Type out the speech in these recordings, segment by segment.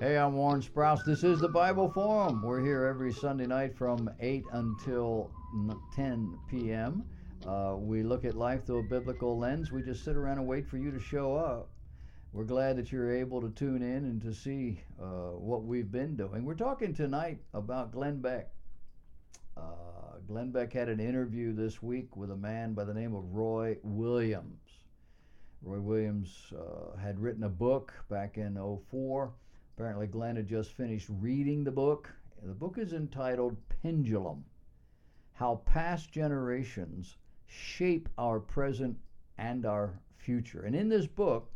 Hey, I'm Warren Sprouse. This is the Bible Forum. We're here every Sunday night from 8 until 10 p.m. We look at life through a biblical lens. We just sit around and wait for you to show up. We're glad that you're able to tune in and to see what we've been doing. We're talking tonight about Glenn Beck. Glenn Beck had an interview this week with a man by the name of Roy Williams. Roy Williams had written a book back in '04. Apparently Glenn had just finished reading the book. The book is entitled Pendulum: How Past Generations Shape Our Present and Our Future. And in this book,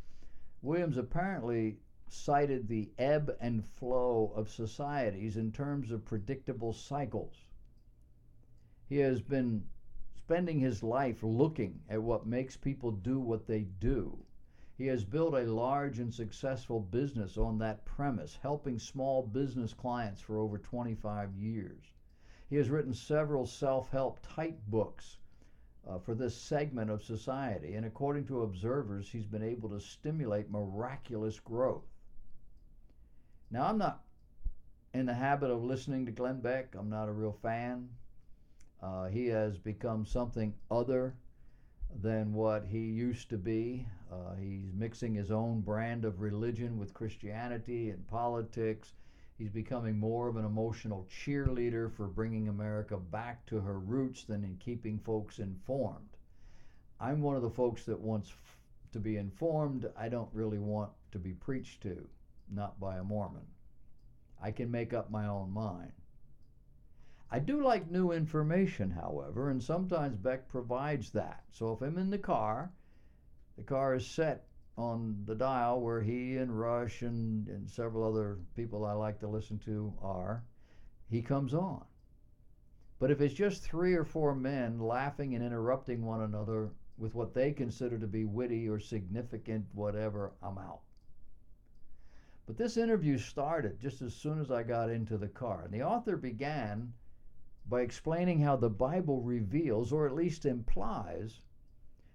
Williams apparently cited the ebb and flow of societies in terms of predictable cycles. He has been spending his life looking at what makes people do what they do. He has built a large and successful business on that premise, helping small business clients for over 25 years. He has written several self-help type books for this segment of society, and according to observers, he's been able to stimulate miraculous growth. Now, I'm not in the habit of listening to Glenn Beck. I'm not a real fan. He has become something other than what he used to be. He's mixing his own brand of religion with Christianity and politics. He's becoming more of an emotional cheerleader for bringing America back to her roots than in keeping folks informed. I'm one of the folks that wants to be informed. I don't really want to be preached to, not by a Mormon. I can make up my own mind. I do like new information, however, and sometimes Beck provides that. So if I'm in the car is set on the dial where he and Rush and several other people I like to listen to are, he comes on. But if it's just 3 or 4 men laughing and interrupting one another with what they consider to be witty or significant whatever, I'm out. But this interview started just as soon as I got into the car. And the author began by explaining how the Bible reveals, or at least implies,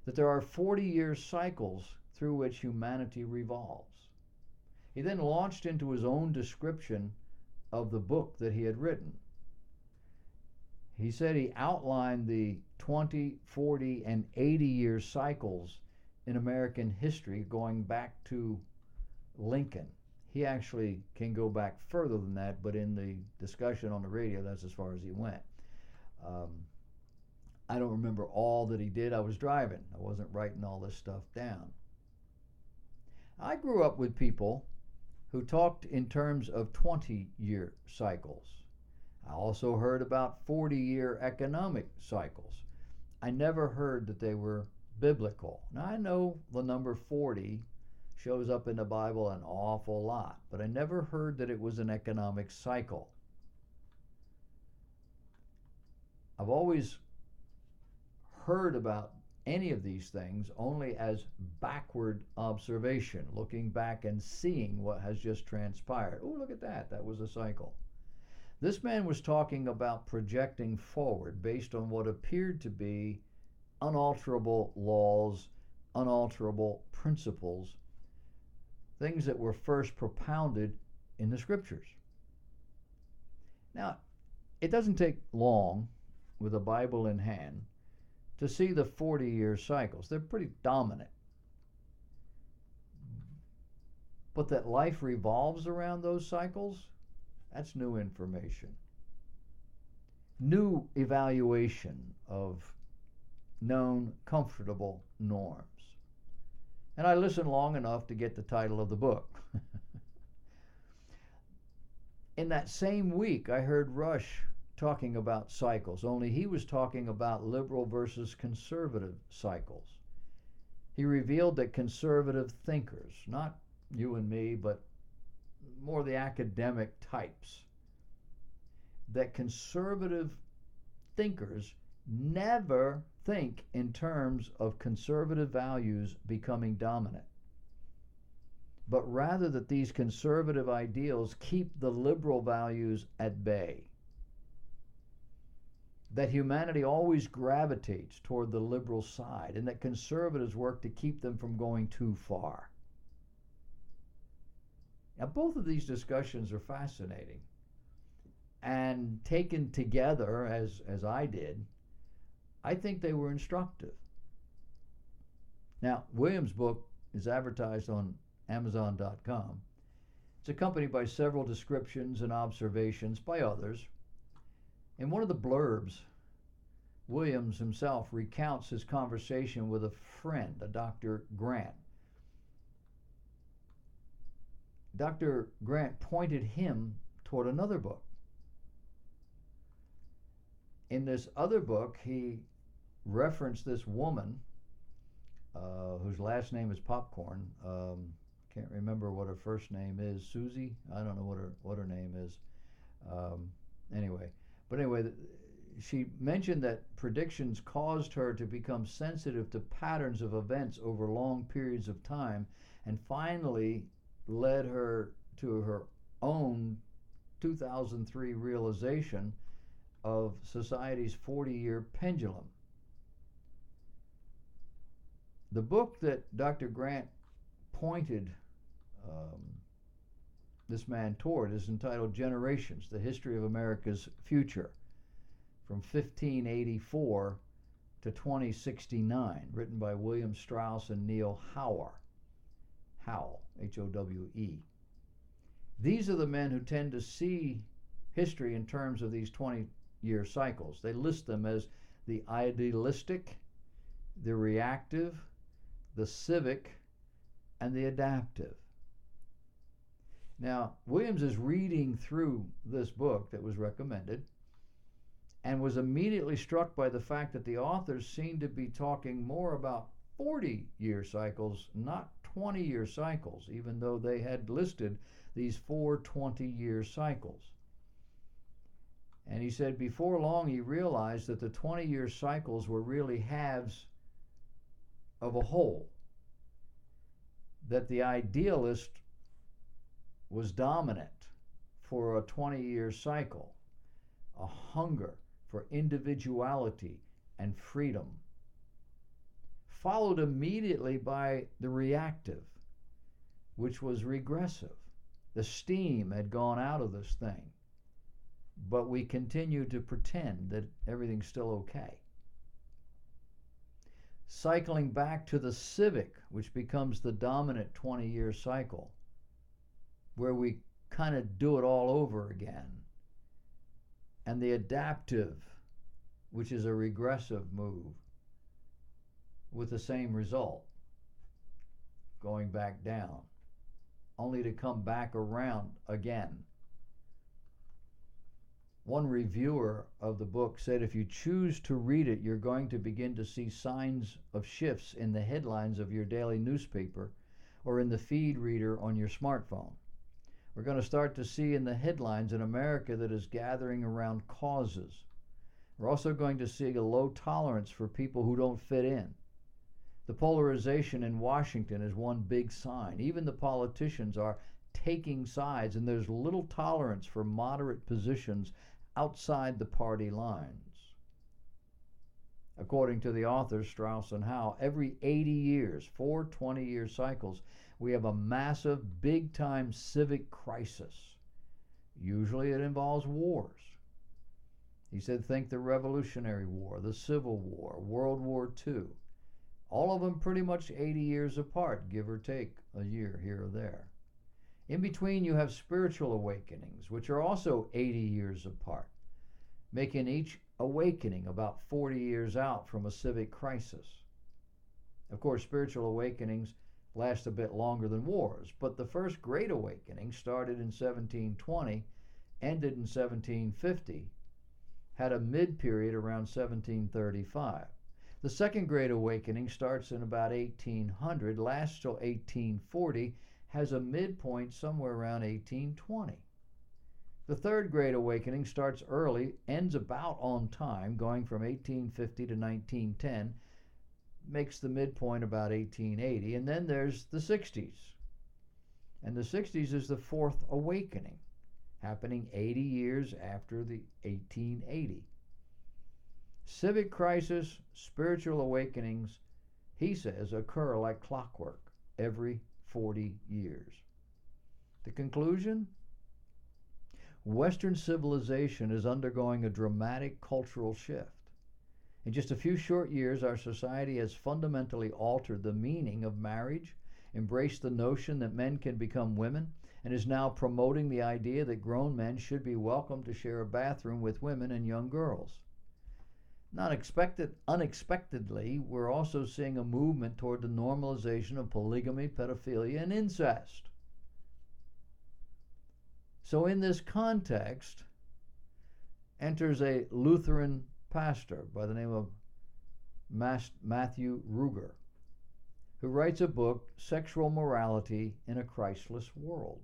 that there are 40-year cycles through which humanity revolves. He then launched into his own description of the book that he had written. He said he outlined the 20, 40, and 80-year cycles in American history going back to Lincoln. He actually can go back further than that, but in the discussion on the radio, that's as far as he went. I don't remember all that he did. I was driving. I wasn't writing all this stuff down. I grew up with people who talked in terms of 20-year cycles. I also heard about 40-year economic cycles. I never heard that they were biblical. Now, I know the number 40 shows up in the Bible an awful lot, but I never heard that it was an economic cycle. I've always heard about any of these things only as backward observation, looking back and seeing what has just transpired. Oh, look at that. That was a cycle. This man was talking about projecting forward based on what appeared to be unalterable laws, unalterable principles, things that were first propounded in the scriptures. Now, it doesn't take long with a Bible in hand to see the 40-year cycles. They're pretty dominant. But that life revolves around those cycles, that's new information. New evaluation of known comfortable norms. And I listened long enough to get the title of the book. In that same week, I heard Rush talking about cycles, only he was talking about liberal versus conservative cycles. He revealed that conservative thinkers, not you and me, but more the academic types, that conservative thinkers never think in terms of conservative values becoming dominant, but rather that these conservative ideals keep the liberal values at bay. That humanity always gravitates toward the liberal side, and that conservatives work to keep them from going too far. Now, both of these discussions are fascinating, and taken together, as I did, I think they were instructive. Now, Williams' book is advertised on Amazon.com. It's accompanied by several descriptions and observations by others. In one of the blurbs, Williams himself recounts his conversation with a friend, a Dr. Grant. Dr. Grant pointed him toward another book. In this other book, he referenced this woman whose last name is Popcorn. Can't remember what her first name is. Susie? I don't know what her name is. Anyway, she mentioned that predictions caused her to become sensitive to patterns of events over long periods of time, and finally led her to her own 2003 realization of society's 40-year pendulum. The book that Dr. Grant pointed this man toward is entitled Generations, The History of America's Future, from 1584 to 2069, written by William Strauss and Neil Howell, H-O-W-E. These are the men who tend to see history in terms of these 20-year cycles. They list them as the idealistic, the reactive, the civic, and the adaptive. Now, Williams is reading through this book that was recommended and was immediately struck by the fact that the authors seemed to be talking more about 40-year cycles, not 20-year cycles, even though they had listed these 4 20-year cycles. And he said before long he realized that the 20-year cycles were really halves of a whole, that the idealist was dominant for a 20-year cycle, a hunger for individuality and freedom, followed immediately by the reactive, which was regressive. The steam had gone out of this thing, but we continue to pretend that everything's still okay. Cycling back to the civic, which becomes the dominant 20-year cycle, where we kind of do it all over again. And the adaptive, which is a regressive move, with the same result, going back down, only to come back around again. One reviewer of the book said if you choose to read it, you're going to begin to see signs of shifts in the headlines of your daily newspaper or in the feed reader on your smartphone. We're going to start to see in the headlines an America that is gathering around causes. We're also going to see a low tolerance for people who don't fit in. The polarization in Washington is one big sign. Even the politicians are taking sides, and there's little tolerance for moderate positions outside the party lines. According to the authors Strauss and Howe, every 80 years, 4 20-year cycles, we have a massive, big-time civic crisis. Usually it involves wars. He said, think the Revolutionary War, the Civil War, World War II. All of them pretty much 80 years apart, give or take a year here or there. In between, you have spiritual awakenings, which are also 80 years apart, making each awakening about 40 years out from a civic crisis. Of course, spiritual awakenings last a bit longer than wars, but the first Great Awakening started in 1720, ended in 1750, had a mid-period around 1735. The Second Great Awakening starts in about 1800, lasts till 1840, has a midpoint somewhere around 1820. The Third Great Awakening starts early, ends about on time, going from 1850 to 1910, makes the midpoint about 1880, and then there's the 60s. And the 60s is the Fourth Awakening, happening 80 years after the 1880. Civic crisis, spiritual awakenings, he says, occur like clockwork every 40 years. The conclusion? Western civilization is undergoing a dramatic cultural shift. In just a few short years, our society has fundamentally altered the meaning of marriage, embraced the notion that men can become women, and is now promoting the idea that grown men should be welcome to share a bathroom with women and young girls. Unexpectedly, we're also seeing a movement toward the normalization of polygamy, pedophilia, and incest. So in this context enters a Lutheran pastor by the name of Matthew Ruger, who writes a book, Sexual Morality in a Christless World.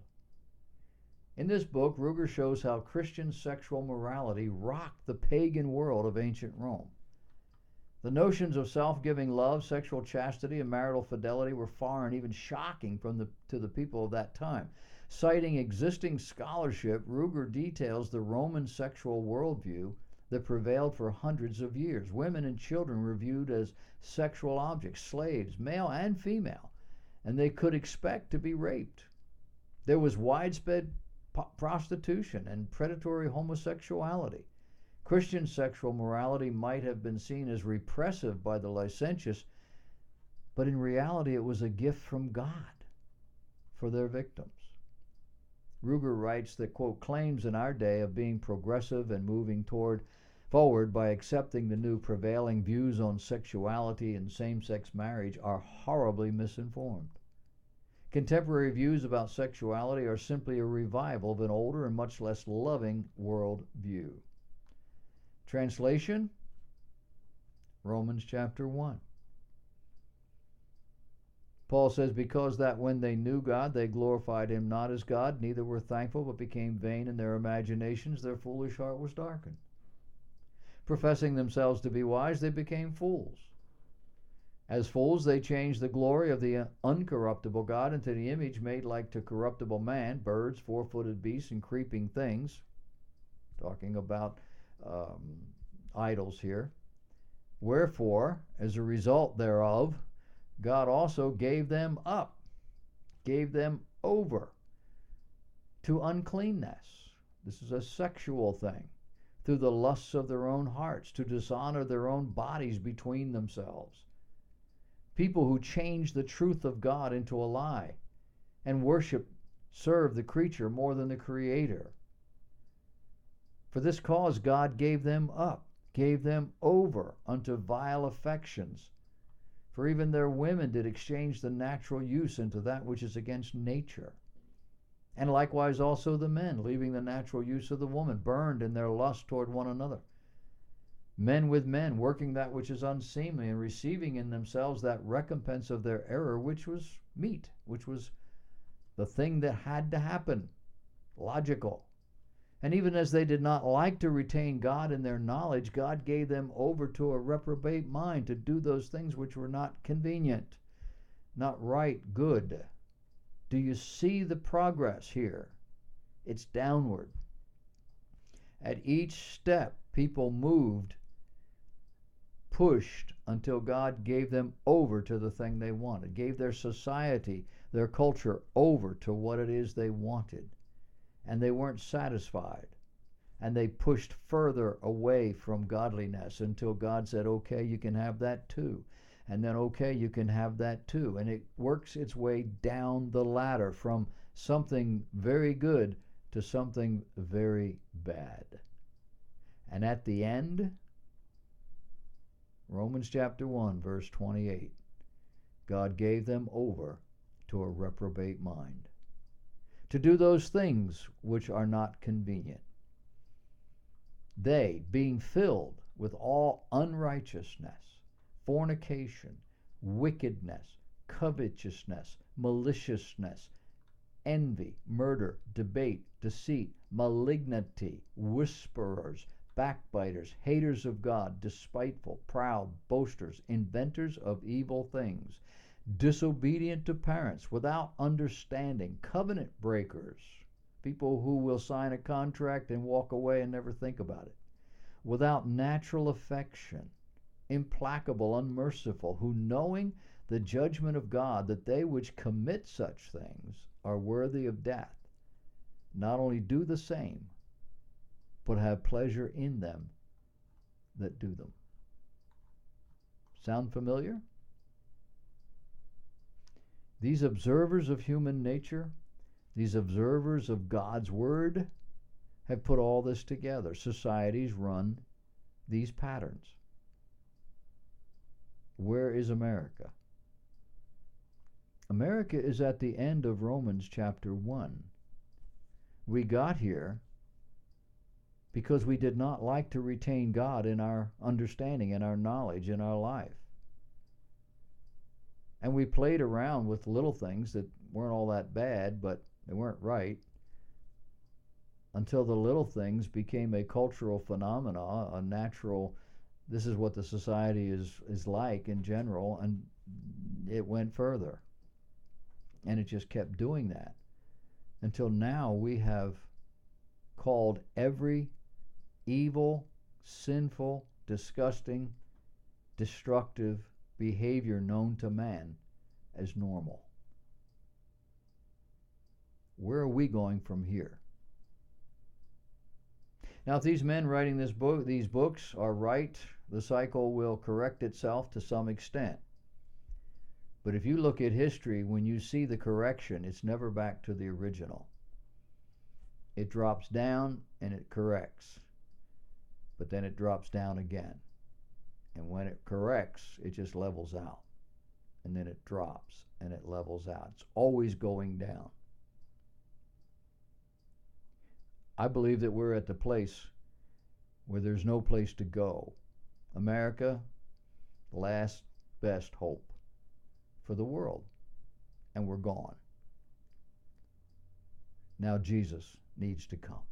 In this book, Ruger shows how Christian sexual morality rocked the pagan world of ancient Rome. The notions of self-giving love, sexual chastity, and marital fidelity were foreign, even shocking to the people of that time. Citing existing scholarship, Ruger details the Roman sexual worldview that prevailed for hundreds of years. Women and children were viewed as sexual objects, slaves, male and female, and they could expect to be raped. There was widespread prostitution and predatory homosexuality. Christian sexual morality might have been seen as repressive by the licentious, but in reality it was a gift from God for their victims. Ruger writes that, quote, claims in our day of being progressive and moving forward by accepting the new prevailing views on sexuality and same-sex marriage are horribly misinformed. Contemporary views about sexuality are simply a revival of an older and much less loving world view. Translation, Romans chapter 1. Paul says, because that when they knew God, they glorified him not as God, neither were thankful, but became vain in their imaginations. Their foolish heart was darkened. Professing themselves to be wise, they became fools. As fools, they changed the glory of the uncorruptible God into the image made like to corruptible man, birds, four-footed beasts, and creeping things. Talking about idols here. Wherefore, as a result thereof, God also gave them up, gave them over to uncleanness. This is a sexual thing. Through the lusts of their own hearts, to dishonor their own bodies between themselves. People who change the truth of God into a lie and serve the creature more than the Creator. For this cause God gave them up, gave them over unto vile affections. For even their women did exchange the natural use into that which is against nature. And likewise also the men, leaving the natural use of the woman, burned in their lust toward one another. Men with men, working that which is unseemly, and receiving in themselves that recompense of their error, which was meet, which was the thing that had to happen, logical. And even as they did not like to retain God in their knowledge, God gave them over to a reprobate mind to do those things which were not convenient, not right, good. Do you see the progress here? It's downward. At each step, people pushed until God gave them over to the thing they wanted, gave their society, their culture over to what it is they wanted. And they weren't satisfied. And they pushed further away from godliness until God said, okay, you can have that too. And then, okay, you can have that too. And it works its way down the ladder from something very good to something very bad. And at the end, Romans chapter 1, verse 28, God gave them over to a reprobate mind, to do those things which are not convenient. They, being filled with all unrighteousness, fornication, wickedness, covetousness, maliciousness, envy, murder, debate, deceit, malignity, whisperers, backbiters, haters of God, despiteful, proud, boasters, inventors of evil things, disobedient to parents, without understanding, covenant breakers, people who will sign a contract and walk away and never think about it, without natural affection, implacable, unmerciful, who knowing the judgment of God, that they which commit such things are worthy of death, not only do the same, but have pleasure in them that do them. Sound familiar? These observers of human nature, these observers of God's Word, have put all this together. Societies run these patterns. Where is America? America is at the end of Romans chapter 1. We got here because we did not like to retain God in our understanding, in our knowledge, in our life. And we played around with little things that weren't all that bad, but they weren't right, until the little things became a cultural phenomena, a natural, this is what the society is like in general, and it went further. And it just kept doing that until now we have called every evil, sinful, disgusting, destructive behavior known to man as normal. Where are we going from here? Now, if these men writing these books are right, the cycle will correct itself to some extent. But if you look at history, when you see the correction, it's never back to the original. It drops down and it corrects. But then it drops down again. And when it corrects, it just levels out. And then it drops and it levels out. It's always going down. I believe that we're at the place where there's no place to go. America, last best hope for the world. And we're gone. Now Jesus needs to come.